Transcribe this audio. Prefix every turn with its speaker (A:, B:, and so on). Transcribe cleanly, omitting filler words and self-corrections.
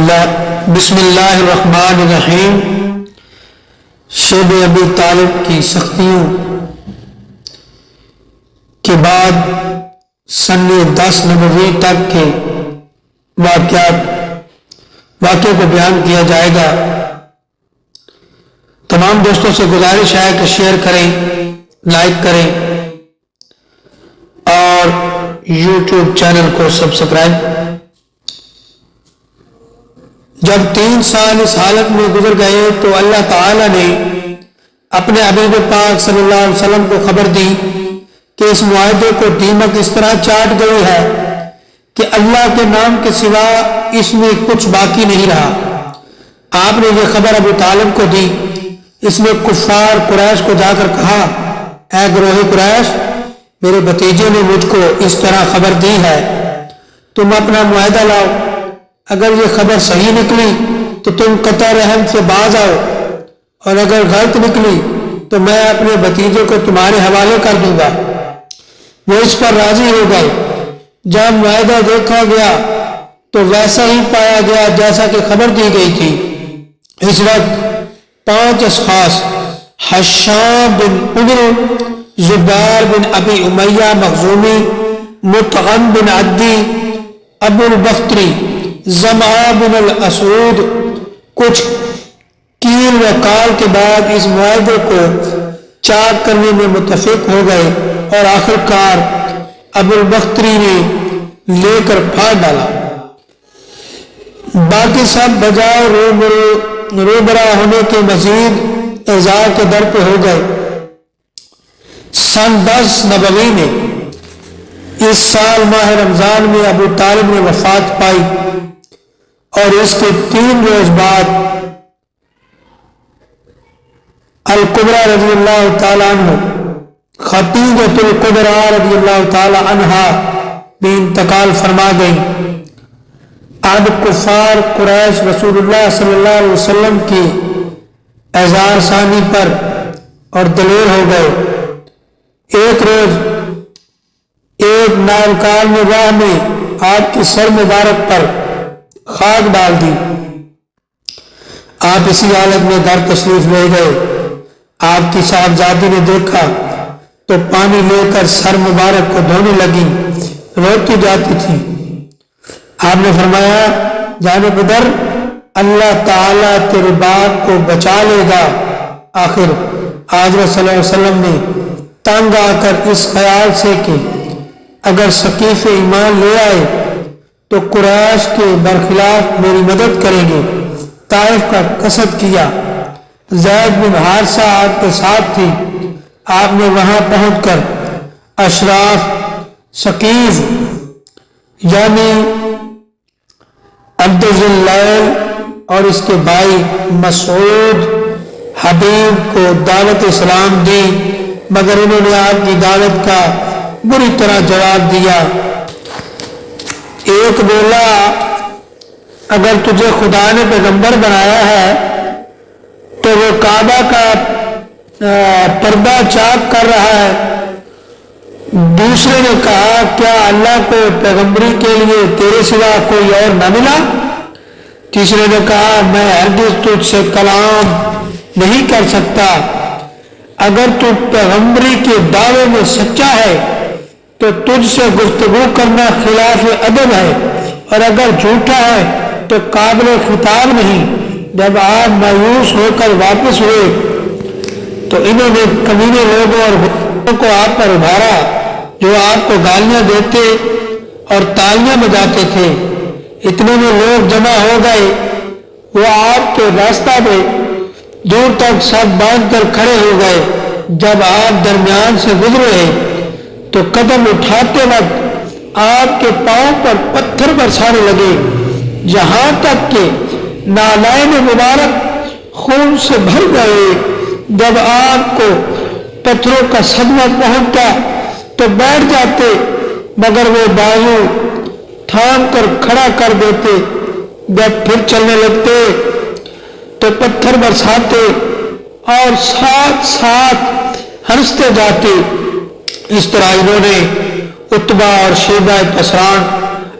A: بسم اللہ الرحمن الرحیم۔ شیب ابی طالب کی سختیوں کے بعد سن 10 نبوی تک کے واقعے کو بیان کیا جائے گا۔ تمام دوستوں سے گزارش ہے کہ شیئر کریں، لائک کریں اور یوٹیوب چینل کو سبسکرائب۔ جب 3 سال اس حالت میں گزر گئے تو اللہ تعالیٰ نے اپنے حبیب پاک صلی اللہ علیہ وسلم کو خبر دی کہ اس معاہدے کو دیمک اس طرح چاٹ گئی ہے کہ اللہ کے نام کے سوا اس میں کچھ باقی نہیں رہا۔ آپ نے یہ خبر ابو طالب کو دی۔ اس نے کفار قریش کو جا کر کہا، اے گروہ قریش، میرے بھتیجے نے مجھ کو اس طرح خبر دی ہے، تم اپنا معاہدہ لاؤ۔ اگر یہ خبر صحیح نکلی تو تم قطع رحم سے باز آؤ، اور اگر غلط نکلی تو میں اپنے بھتیجے کو تمہارے حوالے کر دوں گا۔ وہ اس پر راضی ہو گئے۔ جب معاہدہ دیکھا گیا تو ویسا ہی پایا گیا جیسا کہ خبر دی گئی تھی۔ اس وقت 5 اشخاص، حشام بن عمر، زبیر بن ابی امیہ مخزومی، مطعم بن عدی، ابو البختری، زمعہ بن الاسود، کچھ کیل و کال کے بعد اس معاہدے کو چاک کرنے میں متفق ہو گئے اور آخرکار ابو البختری نے لے کر پھاڑ ڈالا۔ باقی سب بجائے روبرا ہونے کے مزید اعزار کے در پہ ہو گئے۔ سن 10 نبوی میں اس سال ماہ رمضان میں ابو طالب نے وفات پائی، اور اس کے 3 روز بعد الکبریٰ رضی اللہ تعالیٰ عنہ، خدیجۃ الکبریٰ رضی اللہ تعالیٰ عنہا بھی انتقال فرما گئی۔ اب کفار قریش رسول اللہ صلی اللہ علیہ وسلم کی اعزار ثانی پر اور دلیر ہو گئے۔ ایک روز ایک نائبکار نے راہ میں آپ کی سر مبارک پر خاک ڈال دی۔ آپ اسی حالت میں گھر تشریف لے گئے۔ آپ کی صاحبزادی نے دیکھا تو پانی لے کر سر مبارک کو دھونے لگی، روتی جاتی تھی۔ آپ نے فرمایا، جانے بدر، اللہ تعالیٰ تیرے باپ کو بچا لے گا۔ آخر حضرت صلی اللہ علیہ وسلم نے تنگ آ کر اس خیال سے کہ اگر ثقیف ایمان لے آئے تو قریش کے برخلاف میری مدد کریں گے، طائف کا قصد کیا۔ زید بن حارثہ آپ کے ساتھ تھی۔ آپ نے وہاں پہنچ کر اشراف ثقیف یعنی عبد اللیل اور اس کے بھائی مسعود حبیب کو دعوت اسلام دی، مگر انہوں نے آپ کی دعوت کا بری طرح جواب دیا۔ ایک بولا، اگر تجھے خدا نے پیغمبر بنایا ہے تو وہ کعبہ کا پردہ چاک کر رہا ہے۔ دوسرے نے کہا، کیا اللہ کو پیغمبری کے لیے تیرے سوا کوئی اور نہ ملا؟ تیسرے نے کہا، میں ہرگز تجھ سے کلام نہیں کر سکتا۔ اگر تو پیغمبری کے دعوے میں سچا ہے تو تجھ سے گفتگو کرنا خلاف ادب ہے، اور اگر جھوٹا ہے تو قابل خطاب نہیں۔ جب آپ مایوس ہو کر واپس ہوئے تو انہوں نے کمینے لوگوں اور غلاموں کو آپ پر ابھارا جو آپ کو گالیاں دیتے اور تالیاں بجاتے تھے۔ اتنے میں لوگ جمع ہو گئے، وہ آپ کے راستہ میں دور تک سب باندھ کر کھڑے ہو گئے۔ جب آپ درمیان سے گزرے تو قدم اٹھاتے وقت آپ کے پاؤں پر پتھر برسانے لگے، یہاں تک کہ نالین مبارک خون سے بھر گئے۔ جب آپ کو پتھروں کا صدمہ پہنچتا تو بیٹھ جاتے، مگر وہ بازو تھام کر کھڑا کر دیتے۔ جب پھر چلنے لگتے تو پتھر برساتے اور ساتھ ساتھ ہنستے جاتے۔ اس طرح انہوں نے عتبہ اور شیبہ پسران